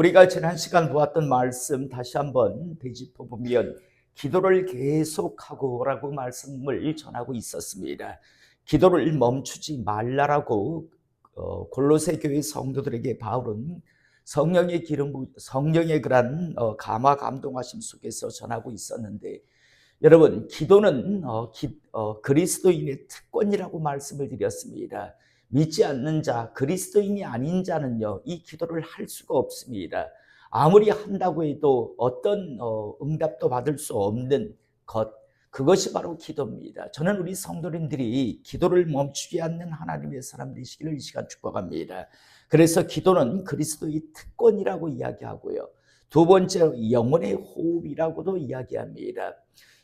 우리가 지난 시간 보았던 말씀 다시 한번 되짚어 보면 기도를 계속하고라고 말씀을 전하고 있었습니다. 기도를 멈추지 말라라고 골로새 교회 성도들에게 바울은 성령의 그런 감화 감동하심 속에서 전하고 있었는데, 여러분, 기도는 그리스도인의 특권이라고 말씀을 드렸습니다. 믿지 않는 자, 그리스도인이 아닌 자는요, 이 기도를 할 수가 없습니다. 아무리 한다고 해도 어떤 응답도 받을 수 없는 것, 그것이 바로 기도입니다. 저는 우리 성도님들이 기도를 멈추지 않는 하나님의 사람 되시기를 이 시간 축복합니다. 그래서 기도는 그리스도의 특권이라고 이야기하고요. 두 번째, 영혼의 호흡이라고도 이야기합니다.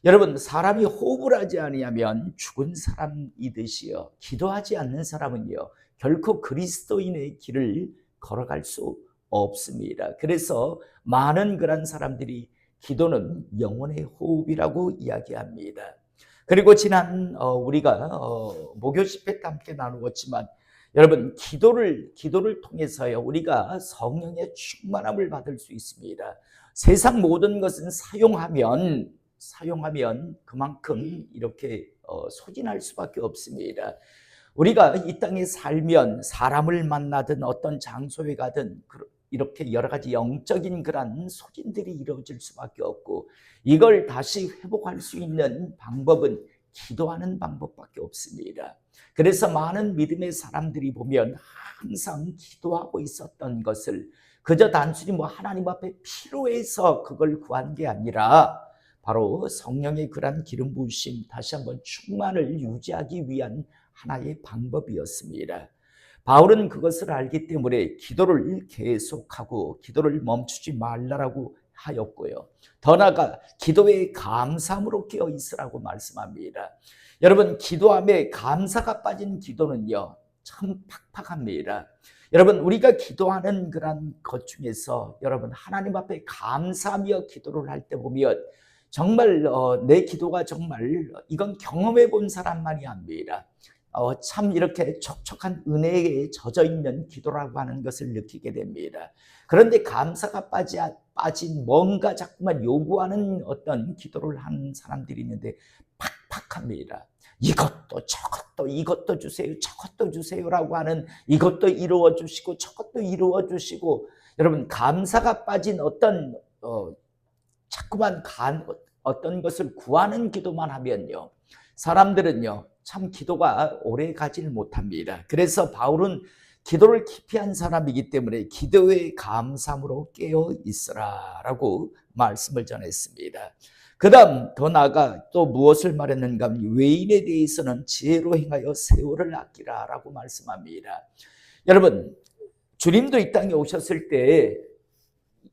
여러분, 사람이 호흡을 하지 아니하면 죽은 사람이듯이요, 기도하지 않는 사람은요 결코 그리스도인의 길을 걸어갈 수 없습니다. 그래서 많은 그런 사람들이 기도는 영혼의 호흡이라고 이야기합니다. 그리고 지난 우리가 목요 집회 때 함께 나누었지만, 여러분, 기도를 통해서요 우리가 성령의 충만함을 받을 수 있습니다. 세상 모든 것은 사용하면 그만큼 이렇게 소진할 수밖에 없습니다. 우리가 이 땅에 살면 사람을 만나든 어떤 장소에 가든 이렇게 여러 가지 영적인 그런 소진들이 이루어질 수밖에 없고, 이걸 다시 회복할 수 있는 방법은 기도하는 방법밖에 없습니다. 그래서 많은 믿음의 사람들이 보면 항상 기도하고 있었던 것을 그저 단순히 하나님 앞에 필요해서 그걸 구한 게 아니라 바로 성령의 그런 기름 부으심, 다시 한번 충만을 유지하기 위한 하나의 방법이었습니다. 바울은 그것을 알기 때문에 기도를 계속하고 기도를 멈추지 말라라고 하였고요. 더 나아가 기도에 감사함으로 깨어 있으라고 말씀합니다. 여러분, 기도함에 감사가 빠진 기도는요 참 팍팍합니다. 여러분, 우리가 기도하는 그런 것 중에서 여러분 하나님 앞에 감사하며 기도를 할 때 보면 정말 내 기도가 정말 이건 경험해 본 사람만이 합니다. 참 이렇게 촉촉한 은혜에 젖어 있는 기도라고 하는 것을 느끼게 됩니다. 그런데 감사가 빠진 뭔가 자꾸만 요구하는 어떤 기도를 하는 사람들이 있는데 팍팍합니다. 이것도 주세요, 저것도 주세요라고 하는, 이것도 이루어 주시고 저것도 이루어 주시고, 여러분, 감사가 빠진 자꾸만 어떤 것을 구하는 기도만 하면요 사람들은요 참 기도가 오래 가지를 못합니다. 그래서 바울은 기도를 깊이 한 사람이기 때문에 기도에 감사함으로 깨어 있으라 라고 말씀을 전했습니다. 그 다음 더 나아가 또 무엇을 말했는가 하면, 외인에 대해서는 지혜로 행하여 세월을 아끼라 라고 말씀합니다. 여러분, 주님도 이 땅에 오셨을 때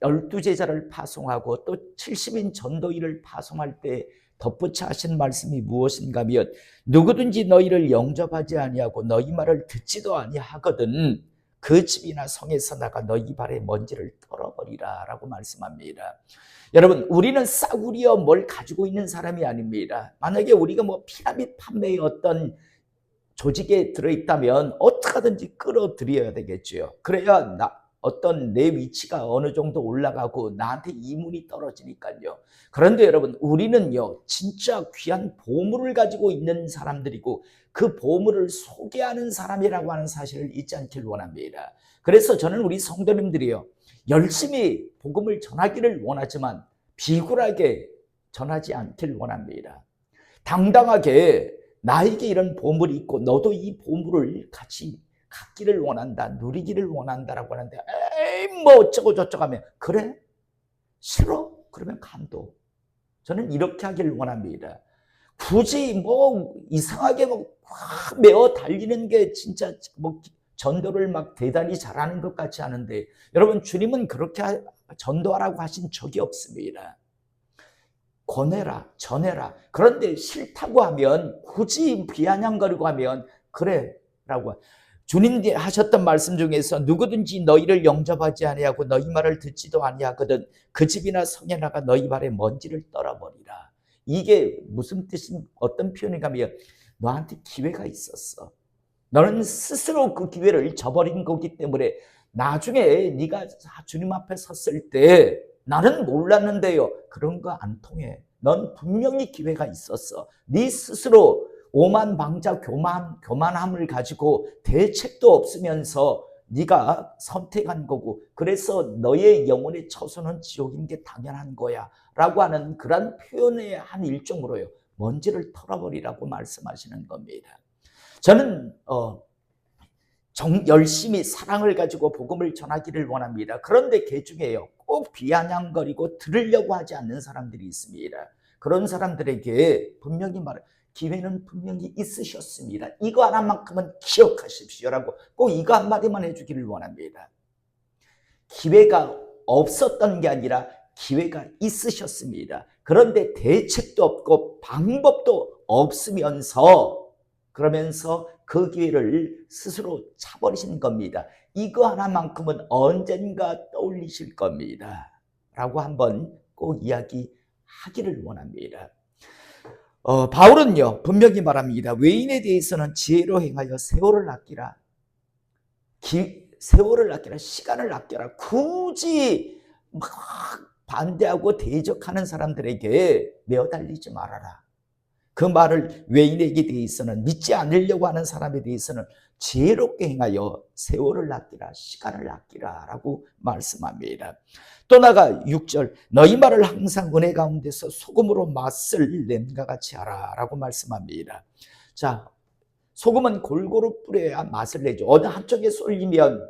12제자를 파송하고 또 70인 전도인을 파송할 때 덧붙여 하신 말씀이 무엇인가 하면, 누구든지 너희를 영접하지 아니하고 너희 말을 듣지도 아니하거든 그 집이나 성에서 나가 너희 발에 먼지를 떨어버리라 라고 말씀합니다. 여러분, 우리는 싸구려 뭘 가지고 있는 사람이 아닙니다. 만약에 우리가 피라미드 판매의 어떤 조직에 들어있다면 어떻게 하든지 끌어들여야 되겠죠. 그래야 내 위치가 어느 정도 올라가고 나한테 이문이 떨어지니까요. 그런데 여러분, 우리는요 진짜 귀한 보물을 가지고 있는 사람들이고 그 보물을 소개하는 사람이라고 하는 사실을 잊지 않길 원합니다. 그래서 저는 우리 성도님들이요 열심히 복음을 전하기를 원하지만 비굴하게 전하지 않길 원합니다. 당당하게 나에게 이런 보물이 있고 너도 이 보물을 같이 갖기를 원한다, 누리기를 원한다라고 하는데, 에이 어쩌고 저쩌고 하면, 그래? 싫어? 그러면 간도. 저는 이렇게 하기를 원합니다. 굳이 이상하게 메어 달리는 게 진짜 전도를 대단히 잘하는 것 같지 않은데, 여러분, 주님은 그렇게 전도하라고 하신 적이 없습니다. 권해라, 전해라. 그런데 싫다고 하면, 굳이 비아냥거리고 하면, 그래 라고. 주님이 하셨던 말씀 중에서 누구든지 너희를 영접하지 아니하고 너희 말을 듣지도 아니하거든 그 집이나 성에 나가 너희 발에 먼지를 떨어버리라. 이게 무슨 뜻인, 어떤 표현인가 하면, 너한테 기회가 있었어. 너는 스스로 그 기회를 저버린 거기 때문에 나중에 네가 주님 앞에 섰을 때 나는 몰랐는데요. 그런 거 안 통해. 넌 분명히 기회가 있었어. 네 스스로 오만방자 교만함을 가지고 대책도 없으면서 네가 선택한 거고, 그래서 너의 영혼의 처소는 지옥인 게 당연한 거야 라고 하는 그런 표현의 한 일종으로요, 먼지를 털어버리라고 말씀하시는 겁니다. 저는 열심히 사랑을 가지고 복음을 전하기를 원합니다. 그런데 그 중에요, 꼭 비아냥거리고 들으려고 하지 않는 사람들이 있습니다. 그런 사람들에게 분명히 기회는 분명히 있으셨습니다. 이거 하나만큼은 기억하십시오라고 꼭 이거 한마디만 해주기를 원합니다. 기회가 없었던 게 아니라 기회가 있으셨습니다. 그런데 대책도 없고 방법도 없으면서, 그러면서 그 기회를 스스로 차버리신 겁니다. 이거 하나만큼은 언젠가 떠올리실 겁니다 라고 한번 꼭 이야기하기를 원합니다. 바울은요 분명히 말합니다. 외인에 대해서는 지혜로 행하여 세월을 아끼라. 세월을 아끼라, 시간을 아껴라. 굳이 막 반대하고 대적하는 사람들에게 매어달리지 말아라. 그 말을 외인에게 대해서는, 믿지 않으려고 하는 사람에 대해서는 지혜롭게 행하여 세월을 아끼라, 시간을 아끼라 라고 말씀합니다. 또 나아가 6절, 너희 말을 항상 은혜 가운데서 소금으로 맛을 낸과 같이 하라 라고 말씀합니다. 자, 소금은 골고루 뿌려야 맛을 내죠. 어느 한쪽에 쏠리면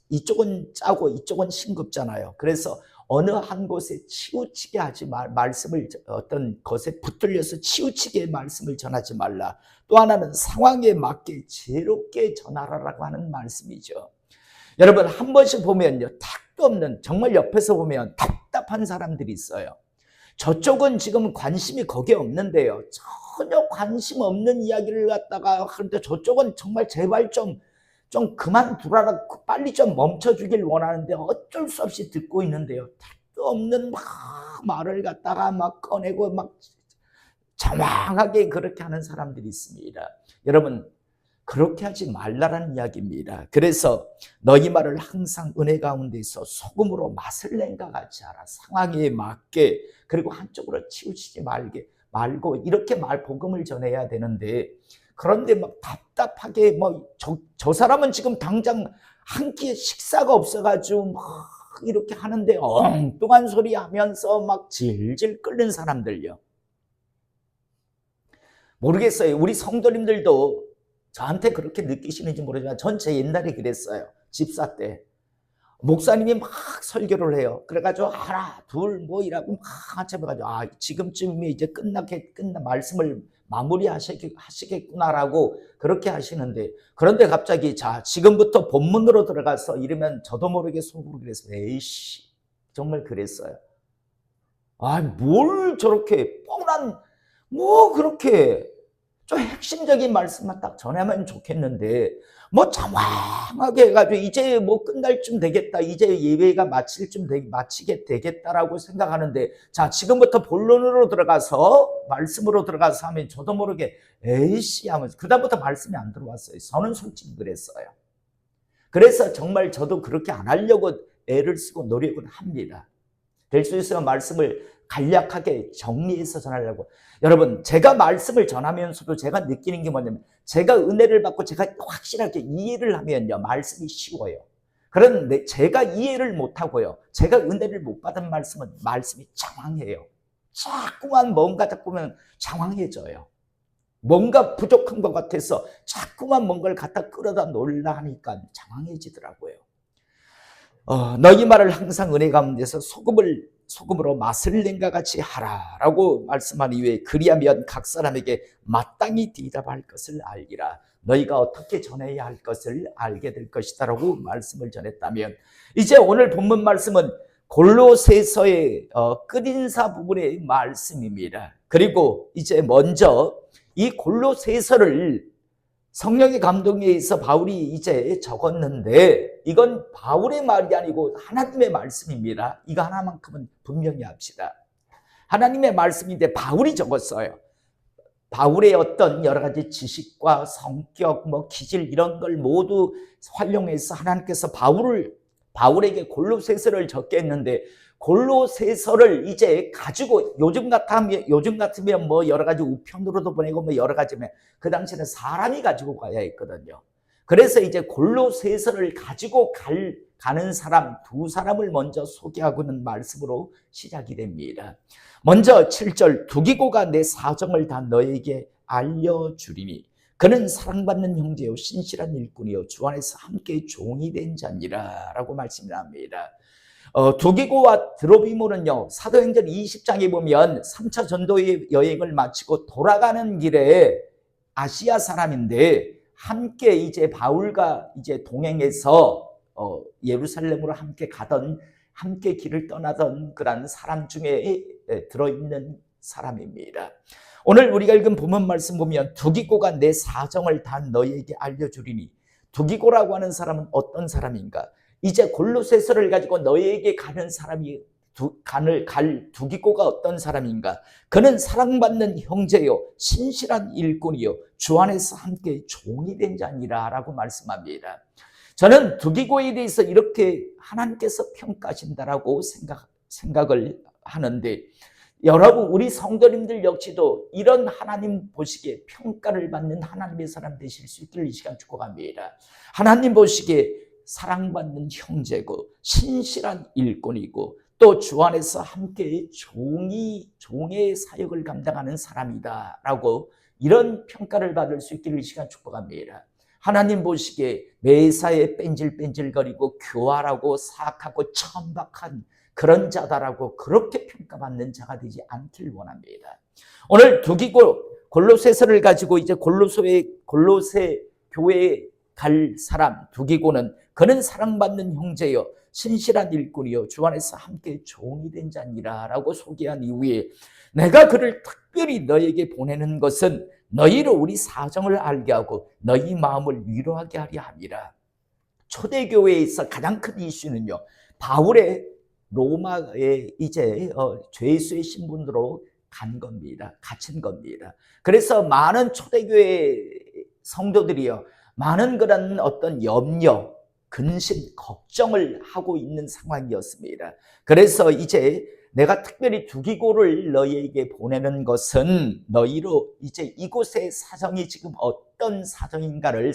이쪽은 짜고 이쪽은 싱겁잖아요. 그래서 어느 한 곳에 치우치게 하지 말씀을, 어떤 것에 붙들려서 치우치게 말씀을 전하지 말라. 또 하나는 상황에 맞게 지혜롭게 전하라라고 하는 말씀이죠. 여러분, 한 번씩 보면요, 택도 없는, 정말 옆에서 보면 답답한 사람들이 있어요. 저쪽은 지금 관심이 거기에 없는데요, 전혀 관심 없는 이야기를 갖다가 하는데 저쪽은 정말 제발 좀 그만두라라, 빨리 좀 멈춰주길 원하는데 어쩔 수 없이 듣고 있는데요, 택도 없는 막 말을 갖다가 막 꺼내고 막 장황하게 그렇게 하는 사람들이 있습니다. 여러분, 그렇게 하지 말라라는 이야기입니다. 그래서 너희 말을 항상 은혜 가운데서 소금으로 맛을 낸과 같이 하라. 상황에 맞게, 그리고 한쪽으로 치우치지 말고 이렇게 복음을 전해야 되는데, 그런데 막 답답하게 저 사람은 지금 당장 한 끼에 식사가 없어가지고 막 이렇게 하는데 엉뚱한 소리 하면서 막 질질 끓는 사람들요. 모르겠어요. 우리 성도님들도 저한테 그렇게 느끼시는지 모르지만 전 제 옛날에 그랬어요. 집사 때 목사님이 막 설교를 해요. 그래가지고 하나 둘 이라고 막 한참 해가지고 지금쯤이면 이제 말씀을 마무리하시겠구나라고 그렇게 하시는데, 그런데 갑자기 자 지금부터 본문으로 들어가서 이러면 저도 모르게 속으로 그랬어요. 에이씨, 정말 그랬어요. 뭘 저렇게 뻔한 그렇게 좀 핵심적인 말씀만 딱 전하면 좋겠는데 장황하게 해가지고 이제 끝날 쯤 되겠다, 이제 예배가 마치게 되겠다라고 생각하는데, 자 지금부터 본론으로 들어가서 말씀으로 들어가서 하면 저도 모르게 에이씨 하면서 그다음부터 말씀이 안 들어왔어요. 저는 솔직히 그랬어요. 그래서 정말 저도 그렇게 안 하려고 애를 쓰고 노력은 합니다. 될 수 있으면 말씀을 간략하게 정리해서 전하려고. 여러분, 제가 말씀을 전하면서도 제가 느끼는 게 뭐냐면, 제가 은혜를 받고 제가 확실하게 이해를 하면요, 말씀이 쉬워요. 그런데 제가 이해를 못하고요, 제가 은혜를 못 받은 말씀은 말씀이 장황해요. 자꾸만 자꾸만 장황해져요. 뭔가 부족한 것 같아서 자꾸만 뭔가를 갖다 끌어다 놓으려 하니까 장황해지더라고요. 너희 말을 항상 은혜 가운데서 소금으로 맛을 낸과 같이 하라라고 말씀한 이후에, 그리하면 각 사람에게 마땅히 대답할 것을 알기라. 너희가 어떻게 전해야 할 것을 알게 될 것이다라고 말씀을 전했다면, 이제 오늘 본문 말씀은 골로새서의 끝인사 부분의 말씀입니다. 그리고 이제 먼저 이 골로새서를 성령의 감동에 의해서 바울이 이제 적었는데, 이건 바울의 말이 아니고 하나님의 말씀입니다. 이거 하나만큼은 분명히 합시다. 하나님의 말씀인데 바울이 적었어요. 바울의 어떤 여러 가지 지식과 성격, 기질 이런 걸 모두 활용해서 하나님께서 바울에게 골로새서를 적게 했는데, 골로새서를 이제 가지고 요즘 같으면 여러 가지 우편으로도 보내고 여러 가지면 그 당시에는 사람이 가지고 가야 했거든요. 그래서 이제 골로새서를 가지고 가는 사람 두 사람을 먼저 소개하고 있는 말씀으로 시작이 됩니다. 먼저 7절, 두기고가 내 사정을 다 너에게 알려주리니 그는 사랑받는 형제요 신실한 일꾼이요 주 안에서 함께 종이 된 자니라 라고 말씀을 합니다. 두기고와 드로비모는요, 사도행전 20장에 보면 3차 전도 여행을 마치고 돌아가는 길에 아시아 사람인데 함께 이제 바울과 이제 동행해서 예루살렘으로 함께 길을 떠나던 그런 사람 중에 들어있는 사람입니다. 오늘 우리가 읽은 본문 말씀 보면 두기고가 내 사정을 다 너에게 알려주리니, 두기고라고 하는 사람은 어떤 사람인가? 이제 골로새서를 가지고 너에게 가는 사람이 두기고가 어떤 사람인가? 그는 사랑받는 형제요 신실한 일꾼이요 주 안에서 함께 종이 된 자니라 라고 말씀합니다. 저는 두기고에 대해서 이렇게 하나님께서 평가하신다라고 생각을 하는데, 여러분 우리 성도님들 역시도 이런 하나님 보시기에 평가를 받는 하나님의 사람 되실 수 있기를 이 시간 축복합니다. 하나님 보시기에 사랑받는 형제고 신실한 일꾼이고 또 주 안에서 함께 종의 사역을 감당하는 사람이다 라고 이런 평가를 받을 수 있기를 이 시간 축복합니다. 하나님 보시기에 매사에 뺀질뺀질거리고 교활하고 사악하고 천박한 그런 자다라고 그렇게 평가받는 자가 되지 않길 원합니다. 오늘 두기고 골로새서를 가지고 이제 골로새 교회에 갈 사람 두기고는 그는 사랑받는 형제요 신실한 일꾼이요 주 안에서 함께 종이 된 자니라 라고 소개한 이후에, 내가 그를 특별히 너에게 보내는 것은 너희로 우리 사정을 알게 하고 너희 마음을 위로하게 하려 함이라. 초대교회에서 가장 큰 이슈는요, 바울의 로마에 이제 죄수의 신분으로 갇힌 겁니다. 그래서 많은 초대교회 성도들이요, 많은 그런 어떤 염려, 근심, 걱정을 하고 있는 상황이었습니다. 그래서 이제 내가 특별히 두기고를 너희에게 보내는 것은 너희로 이제 이곳의 사정이 지금 어떤 상황인가를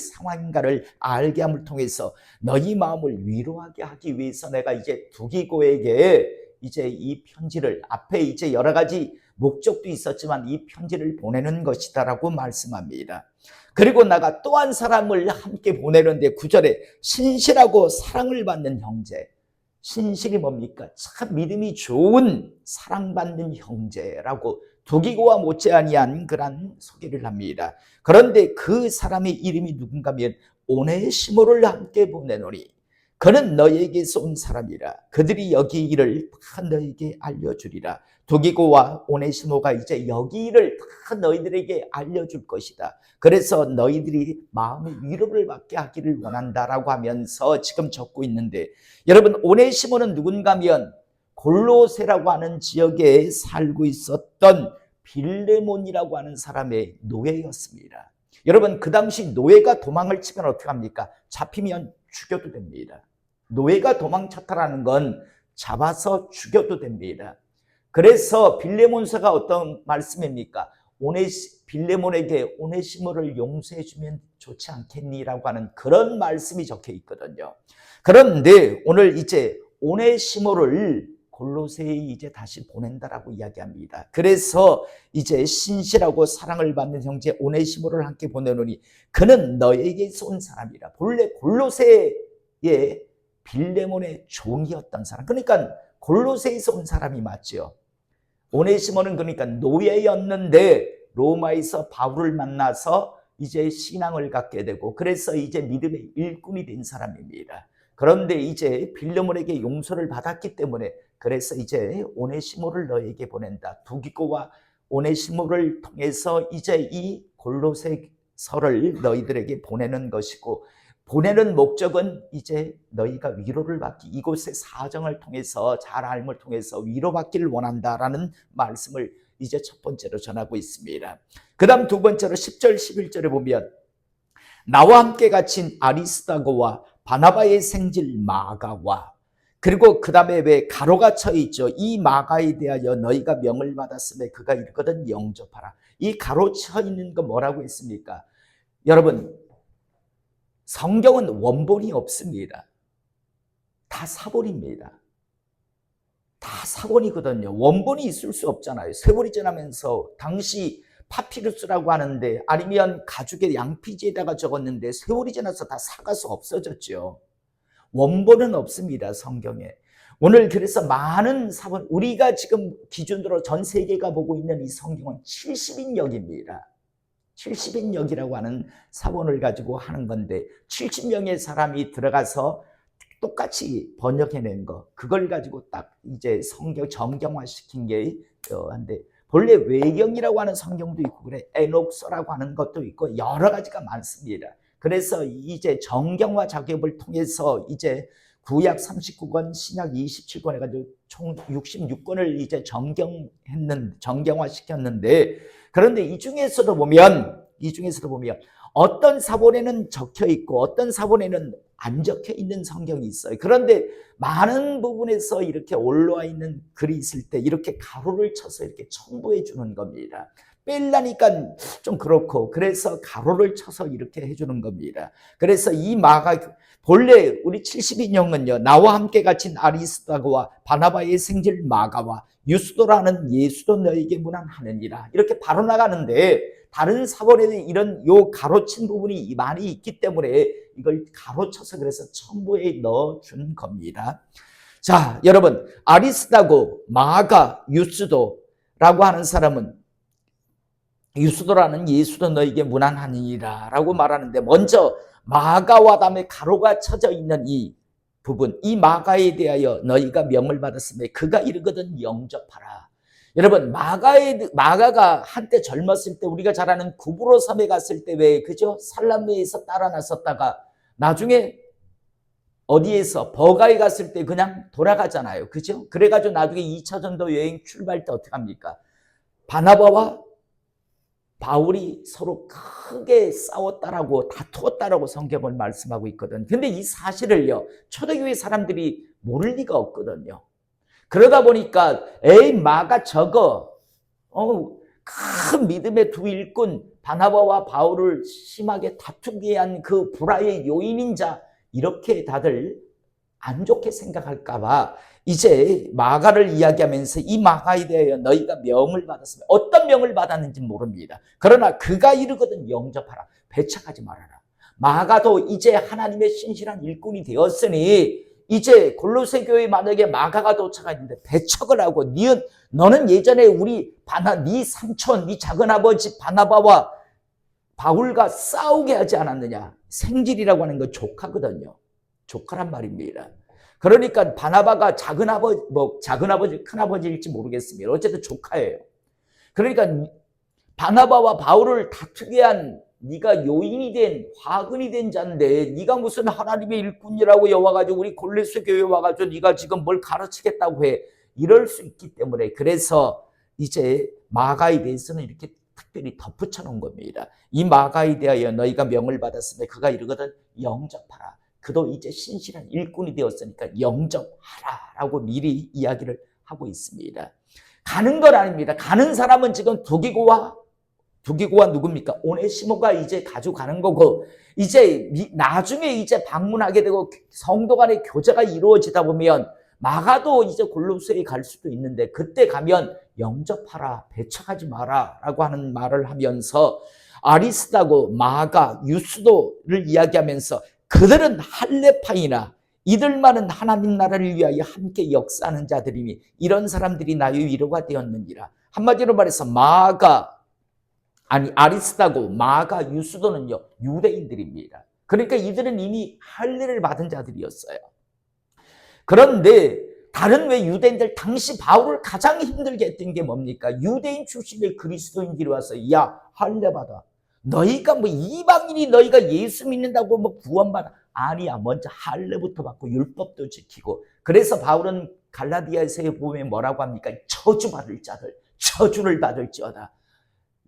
알게 함을 통해서 너희 마음을 위로하게 하기 위해서 내가 이제 두기고에게 이제 이 편지를, 앞에 이제 여러 가지 목적도 있었지만 이 편지를 보내는 것이다라고 말씀합니다. 그리고 나가 또 한 사람을 함께 보내는데 9절에 신실하고 사랑을 받는 형제. 신실이 뭡니까? 참 믿음이 좋은 사랑받는 형제라고 두기고와 못지아니한 그런 소개를 합니다. 그런데 그 사람의 이름이 누군가 하면 오네시모를 함께 보내노니 그는 너에게서 온 사람이라. 그들이 여기 일을 다 너에게 알려주리라. 두기고와 오네시모가 이제 여기 일을 다 너희들에게 알려줄 것이다. 그래서 너희들이 마음의 위로를 받게 하기를 원한다라고 하면서 지금 적고 있는데, 여러분 오네시모는 누군가 하면 골로새라고 하는 지역에 살고 있었던 빌레몬이라고 하는 사람의 노예였습니다. 여러분 그 당시 노예가 도망을 치면 어떻게 합니까? 잡히면 죽여도 됩니다. 노예가 도망쳤다라는 건 잡아서 죽여도 됩니다. 그래서 빌레몬서가 어떤 말씀입니까? 빌레몬에게 오네시모를 용서해주면 좋지 않겠니라고 하는 그런 말씀이 적혀 있거든요. 그런데 오늘 이제 오네시모를 골로새에 이제 다시 보낸다라고 이야기합니다. 그래서 이제 신실하고 사랑을 받는 형제 오네시모를 함께 보내노니 그는 너에게서 온 사람이라. 본래 골로새의 빌레몬의 종이었던 사람. 그러니까 골로새에서 온 사람이 맞죠. 오네시모는 그러니까 노예였는데 로마에서 바울을 만나서 이제 신앙을 갖게 되고 그래서 이제 믿음의 일꾼이 된 사람입니다. 그런데 이제 빌레몬에게 용서를 받았기 때문에 그래서 이제 오네시모를 너에게 보낸다. 두기고와 오네시모를 통해서 이제 이 골로새서를 너희들에게 보내는 것이고, 보내는 목적은 이제 너희가 위로를 받기, 이곳의 사정을 통해서 잘 알을 통해서 위로받기를 원한다라는 말씀을 이제 첫 번째로 전하고 있습니다. 그 다음 두 번째로 10절 11절에 보면 나와 함께 갇힌 아리스다고와 바나바의 생질 마가와 그리고 그 다음에 왜 가로가 쳐 있죠. 이 마가에 대하여 너희가 명을 받았음에 그가 이르거든 영접하라. 이 가로 쳐 있는 거 뭐라고 했습니까? 여러분, 성경은 원본이 없습니다. 다 사본입니다. 다 사본이거든요. 원본이 있을 수 없잖아요. 세월이 지나면서 당시 파피루스라고 하는데 아니면 가죽의 양피지에다가 적었는데 세월이 지나서 다 삭아서 없어졌죠. 원본은 없습니다. 성경에. 오늘 그래서 많은 사본, 우리가 지금 기준으로 전 세계가 보고 있는 이 성경은 70인역입니다. 70인역이라고 하는 사본을 가지고 하는 건데 70명의 사람이 들어가서 똑같이 번역해낸 거, 그걸 가지고 딱 이제 성경 정경화시킨 게 한데 본래 외경이라고 하는 성경도 있고 그래 에녹서라고 하는 것도 있고 여러 가지가 많습니다. 그래서 이제 정경화 작업을 통해서 이제 구약 39권, 신약 27권 해가지고 총 66권을 이제 정경화 시켰는데 그런데 이 중에서도 보면 어떤 사본에는 적혀 있고 어떤 사본에는 안 적혀 있는 성경이 있어요. 그런데 많은 부분에서 이렇게 올라와 있는 글이 있을 때 이렇게 가로를 쳐서 이렇게 첨부해 주는 겁니다. 뺄라니까 좀 그렇고 그래서 가로를 쳐서 이렇게 해주는 겁니다. 그래서 이 마가 본래 우리 70인용은요 나와 함께 갇힌 아리스다고와 바나바의 생질 마가와 유스도라는 예수도 너에게 문안하느니라 이렇게 바로 나가는데 다른 사본에는 이런 요 가로친 부분이 많이 있기 때문에 이걸 가로쳐서 그래서 첨부에 넣어준 겁니다. 자, 여러분 아리스다고 마가 유스도라고 하는 사람은 유스도라는 예수도 너에게 문안하니라 라고 말하는데 먼저 마가와 다음에 가로가 쳐져 있는 이 부분 이 마가에 대하여 너희가 명을 받았으며 그가 이르거든 영접하라. 여러분 마가가 한때 젊었을 때 우리가 잘 아는 구브로 섬에 갔을 때 왜 그죠? 살람매에서 따라 나섰다가 나중에 어디에서 버가에 갔을 때 그냥 돌아가잖아요. 그죠? 그래가지고 나중에 2차 전도 여행 출발 때 어떻게 합니까? 바나바와 바울이 서로 크게 싸웠다라고 다투었다라고 성경을 말씀하고 있거든. 근데 이 사실을요 초대교회 사람들이 모를 리가 없거든요. 그러다 보니까 에이 마가 저거 큰 믿음의 두 일꾼 바나바와 바울을 심하게 다투게 한 그 불화의 요인인 자 이렇게 다들 안 좋게 생각할까 봐 이제 마가를 이야기하면서 이 마가에 대하여 너희가 명을 받았으면 어떤 명을 받았는지 모릅니다. 그러나 그가 이르거든 영접하라. 배척하지 말아라. 마가도 이제 하나님의 신실한 일꾼이 되었으니 이제 골로새 교회 만약에 마가가 도착하는데 배척을 하고 너는 예전에 네 삼촌, 네 작은아버지 바나바와 바울과 싸우게 하지 않았느냐. 생질이라고 하는 건 조카거든요. 조카란 말입니다. 그러니까 바나바가 작은아버지, 큰아버지일지 모르겠습니다. 어쨌든 조카예요. 그러니까 바나바와 바울을 다투게 한 네가 요인이 된 화근이 된 자인데 네가 무슨 하나님의 일꾼이라고 여와가지고 우리 골로새 교회 와가지고 네가 지금 뭘 가르치겠다고 해. 이럴 수 있기 때문에 그래서 이제 마가에 대해서는 이렇게 특별히 덧붙여 놓은 겁니다. 이 마가에 대하여 너희가 명을 받았으면 그가 이르거든 영접하라. 그도 이제 신실한 일꾼이 되었으니까 영접하라라고 미리 이야기를 하고 있습니다. 가는 건 아닙니다. 가는 사람은 지금 두기고와 누굽니까? 오네시모가 이제 가져가는 거고 이제 나중에 이제 방문하게 되고 성도 간의 교제가 이루어지다 보면 마가도 이제 골로새에 갈 수도 있는데 그때 가면 영접하라, 배척하지 마라 라고 하는 말을 하면서 아리스다고 마가, 유스도를 이야기하면서 그들은 할레파이나 이들만은 하나님 나라를 위하여 함께 역사하는 자들이니 이런 사람들이 나의 위로가 되었느니라. 한마디로 말해서 아리스다고 마가 유스도는요 유대인들입니다. 그러니까 이들은 이미 할례를 받은 자들이었어요. 그런데 다른 왜 유대인들 당시 바울을 가장 힘들게 했던 게 뭡니까? 유대인 출신의 그리스도인들이 와서 야 할례 받아. 너희가 이방인이 너희가 예수 믿는다고 구원받아. 아니야. 먼저 할례부터 받고 율법도 지키고. 그래서 바울은 갈라디아서에 보면 뭐라고 합니까? 저주받을 자들. 저주를 받을지어다.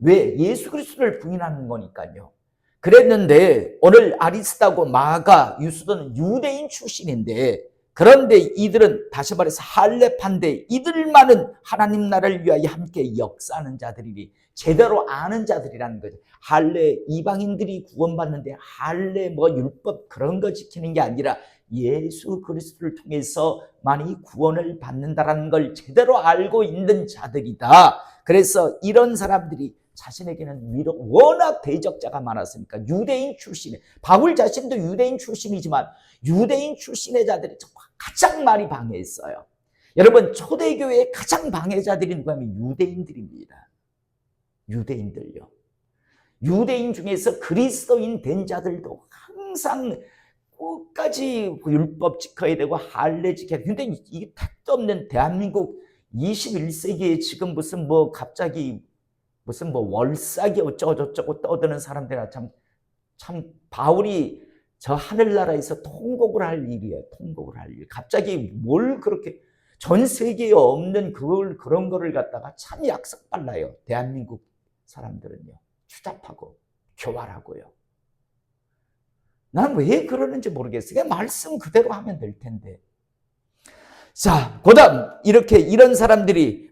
왜? 예수 그리스도를 부인하는 거니까요. 그랬는데 오늘 아리스다고 마가 유수도는 유대인 출신인데, 그런데 이들은 다시 말해서 할례파인데 이들만은 하나님 나라를 위하여 함께 역사하는 자들이니 제대로 아는 자들이라는 거죠. 할례 이방인들이 구원받는데 할례 뭐 율법 그런 거 지키는 게 아니라 예수 그리스도를 통해서 많이 구원을 받는다라는 걸 제대로 알고 있는 자들이다. 그래서 이런 사람들이 자신에게는 위로, 워낙 대적자가 많았으니까 유대인 출신에, 바울 자신도 유대인 출신이지만 유대인 출신의 자들이 가장 많이 방해했어요. 여러분, 초대교회의 가장 방해자들이 누구냐면 유대인들입니다. 유대인들요. 유대인 중에서 그리스도인 된 자들도 항상 끝까지 율법 지켜야 되고 할례 지켜야 되고, 근데 이게 택도 없는 대한민국 21세기에 지금 무슨 뭐 갑자기 무슨 뭐 월삭이 어쩌고저쩌고 떠드는 사람들이 참 바울이 저 하늘나라에서 통곡을 할 일이에요. 통곡을 할 일. 갑자기 뭘 그렇게 전 세계에 없는 그런 거를 갖다가 참 약삭빨라요. 대한민국 사람들은요. 추잡하고 교활하고요. 난 왜 그러는지 모르겠어요. 그냥 말씀 그대로 하면 될 텐데. 자, 그다음 이런 사람들이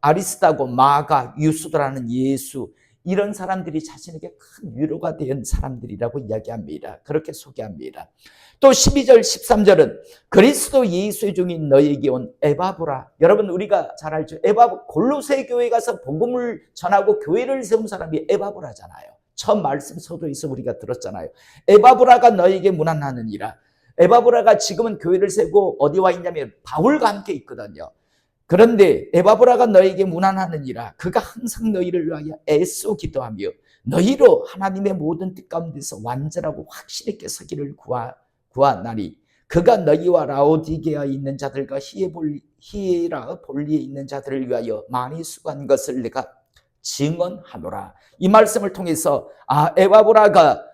아리스다고 마가 유수도라는 예수, 이런 사람들이 자신에게 큰 위로가 된 사람들이라고 이야기합니다. 그렇게 소개합니다. 또 12절 13절은 그리스도 예수의 종인 너에게 온 에바브라. 여러분, 우리가 잘 알죠. 골로새 교회 가서 복음을 전하고 교회를 세운 사람이 에바브라잖아요. 처음 말씀 서도에서 우리가 들었잖아요. 에바브라가 너에게 문안하느니라. 에바브라가 지금은 교회를 세우고 어디 와 있냐면 바울과 함께 있거든요. 그런데 에바브라가 너에게 문안하느니라. 그가 항상 너희를 위하여 애써 기도하며 너희로 하나님의 모든 뜻 가운데서 완전하고 확신 있게 서기를 구하나니 그가 너희와 라오디게아에 있는 자들과 히에라볼리에 있는 자들을 위하여 많이 수고한 것을 내가 증언하노라. 이 말씀을 통해서 에바브라가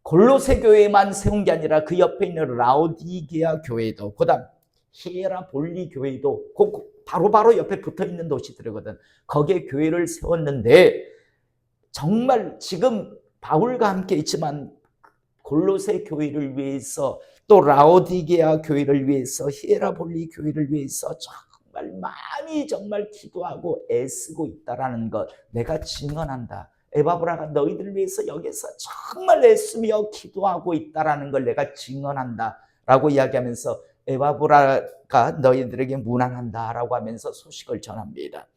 골로새 교회만 세운 게 아니라 그 옆에 있는 라오디게아 교회도, 그다음 히에라볼리 교회도 바로 옆에 붙어있는 도시들이거든. 거기에 교회를 세웠는데 정말 지금 바울과 함께 있지만 골로새 교회를 위해서, 또 라오디게아 교회를 위해서, 히에라볼리 교회를 위해서 정말 많이 정말 기도하고 애쓰고 있다라는 것 내가 증언한다. 에바브라가 너희들 위해서 여기서 정말 애쓰며 기도하고 있다라는 걸 내가 증언한다 라고 이야기하면서 에바브라가 너희들에게 문안한다라고 하면서 소식을 전합니다.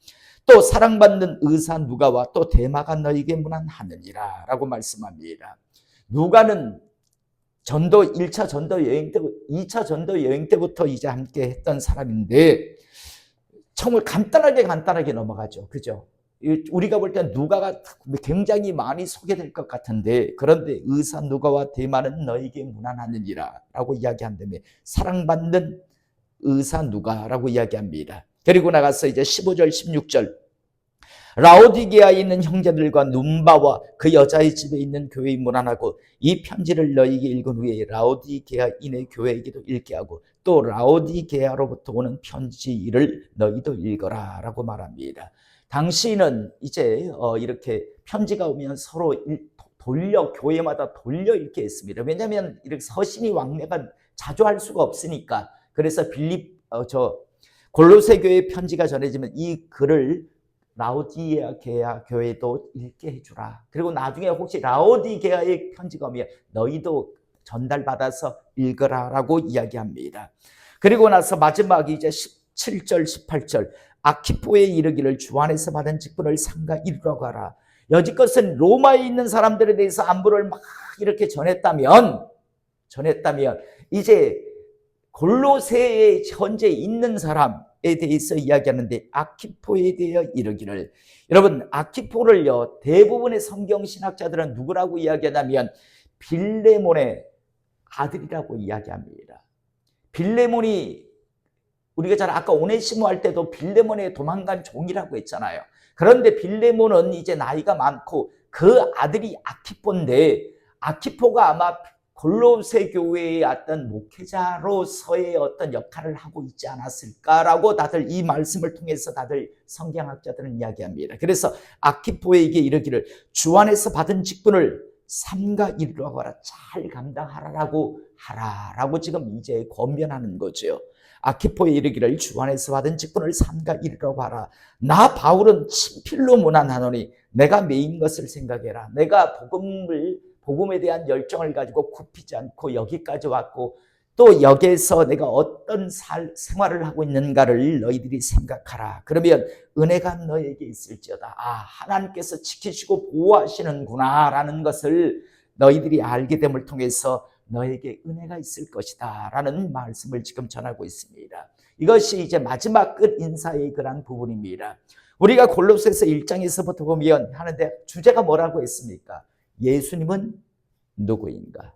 또 사랑받는 의사 누가와 또 데마가 너희에게 문안하느니라 라고 말씀합니다. 누가는 1차 전도 여행 때, 2차 전도 여행 때부터 이제 함께 했던 사람인데 정말 간단하게 넘어가죠. 그죠? 우리가 볼 때 누가가 굉장히 많이 소개될 것 같은데, 그런데 의사 누가와 데마는 너에게 문안하느니라 라고 이야기한다며 사랑받는 의사 누가라고 이야기합니다. 그리고 나가서 이제 15절 16절 라오디게아에 있는 형제들과 눈바와 그 여자의 집에 있는 교회에 문안하고 이 편지를 너희에게 읽은 후에 라오디게아인의 교회에게도 읽게 하고 또 라오디게아로부터 오는 편지를 너희도 읽어라 라고 말합니다. 당시는 이제 이렇게 편지가 오면 서로 교회마다 돌려 읽게 했습니다. 왜냐하면 이렇게 서신이 왕래가 자주 할 수가 없으니까. 그래서 골로새 교회 편지가 전해지면 이 글을 라오디게아 교회도 읽게 해주라. 그리고 나중에 혹시 라오디게아의 편지가 오면 너희도 전달받아서 읽어라라고 이야기합니다. 그리고 나서 마지막 이제 17절 18절 아키포에 이르기를 주 안에서 받은 직분을 상가 이루라고 하라. 여지껏은 로마에 있는 사람들에 대해서 안부를 막 이렇게 전했다면 이제 골로새에 현재 있는 사람에 대해서 이야기하는데 아키포에 대해 이르기를. 여러분, 아키포를요 대부분의 성경 신학자들은 누구라고 이야기하냐면 빌레몬의 아들이라고 이야기합니다. 빌레몬이 우리가 잘 아까 오네시모 할 때도 빌레몬의 도망간 종이라고 했잖아요. 그런데 빌레몬은 이제 나이가 많고 그 아들이 아키포인데 아키포가 아마 골로새 교회의 어떤 목회자로서의 어떤 역할을 하고 있지 않았을까라고 다들 이 말씀을 통해서 다들 성경학자들은 이야기합니다. 그래서 아키포에게 이르기를 주 안에서 받은 직분을 삼가 이루라고 하라, 잘 감당하라라고 하라라고 지금 이제 권면하는 거죠. 아키포에 이르기를 주 안에서 받은 직분을 삼가 이루라고 하라. 나 바울은 친필로 문안하노니 내가 메인 것을 생각해라. 내가 복음에 대한 열정을 가지고 굽히지 않고 여기까지 왔고 또 여기에서 내가 어떤 생활을 하고 있는가를 너희들이 생각하라. 그러면 은혜가 너에게 있을지어다. 하나님께서 지키시고 보호하시는구나 라는 것을 너희들이 알게 됨을 통해서 너에게 은혜가 있을 것이다 라는 말씀을 지금 전하고 있습니다. 이것이 이제 마지막 끝 인사의 그런 부분입니다. 우리가 골로새서 1장에서부터 보면 하는데 주제가 뭐라고 했습니까? 예수님은 누구인가?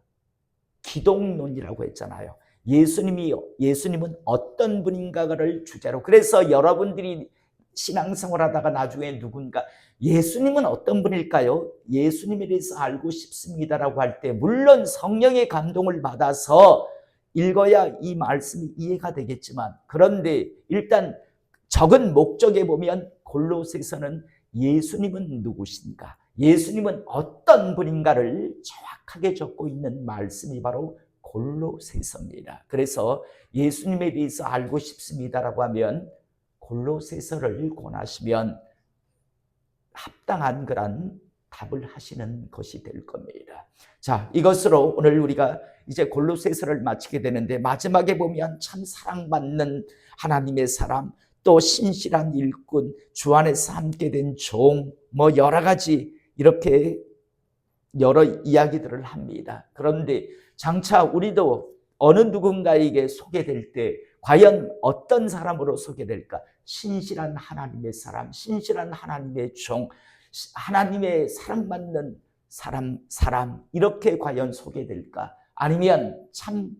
기독론이라고 했잖아요. 예수님은 어떤 분인가를 주제로. 그래서 여러분들이 신앙생활 하다가 나중에 누군가 예수님은 어떤 분일까요? 예수님에 대해서 알고 싶습니다라고 할 때 물론 성령의 감동을 받아서 읽어야 이 말씀이 이해가 되겠지만 그런데 일단 적은 목적에 보면 골로새서는 예수님은 누구신가? 예수님은 어떤 분인가를 정확하게 적고 있는 말씀이 바로 골로새서입니다. 그래서 예수님에 대해서 알고 싶습니다라고 하면 골로새서를 권하시면 합당한 그런 답을 하시는 것이 될 겁니다. 자, 이것으로 오늘 우리가 이제 골로새서를 마치게 되는데 마지막에 보면 참 사랑받는 하나님의 사람, 또 신실한 일꾼, 주 안에서 함께 된 종, 여러 가지 이렇게 여러 이야기들을 합니다. 그런데 장차 우리도 어느 누군가에게 소개될 때 과연 어떤 사람으로 소개될까? 신실한 하나님의 사람, 신실한 하나님의 종, 하나님의 사랑받는 사람 이렇게 과연 소개될까? 아니면 참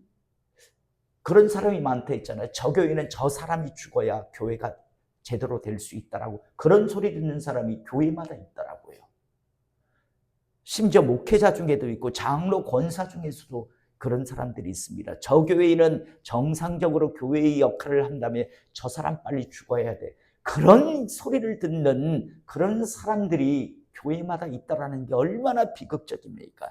그런 사람이 많다 했잖아요. 저 교회는 저 사람이 죽어야 교회가 제대로 될 수 있다라고 그런 소리 듣는 사람이 교회마다 있더라고요. 심지어 목회자 중에도 있고 장로 권사 중에서도 그런 사람들이 있습니다. 저 교회는 정상적으로 교회의 역할을 한다면 저 사람 빨리 죽어야 돼. 그런 소리를 듣는 그런 사람들이 교회마다 있다라는 게 얼마나 비극적입니까?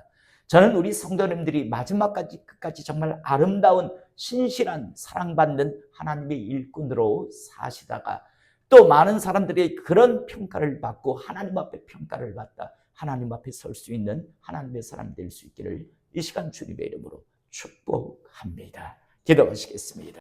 저는 우리 성도님들이 마지막까지 끝까지 정말 아름다운 신실한 사랑받는 하나님의 일꾼으로 사시다가 또 많은 사람들이 그런 평가를 받고 하나님 앞에 평가를 받다 하나님 앞에 설 수 있는 하나님의 사람 될 수 있기를 이 시간 주님의 이름으로 축복합니다. 기도하시겠습니다.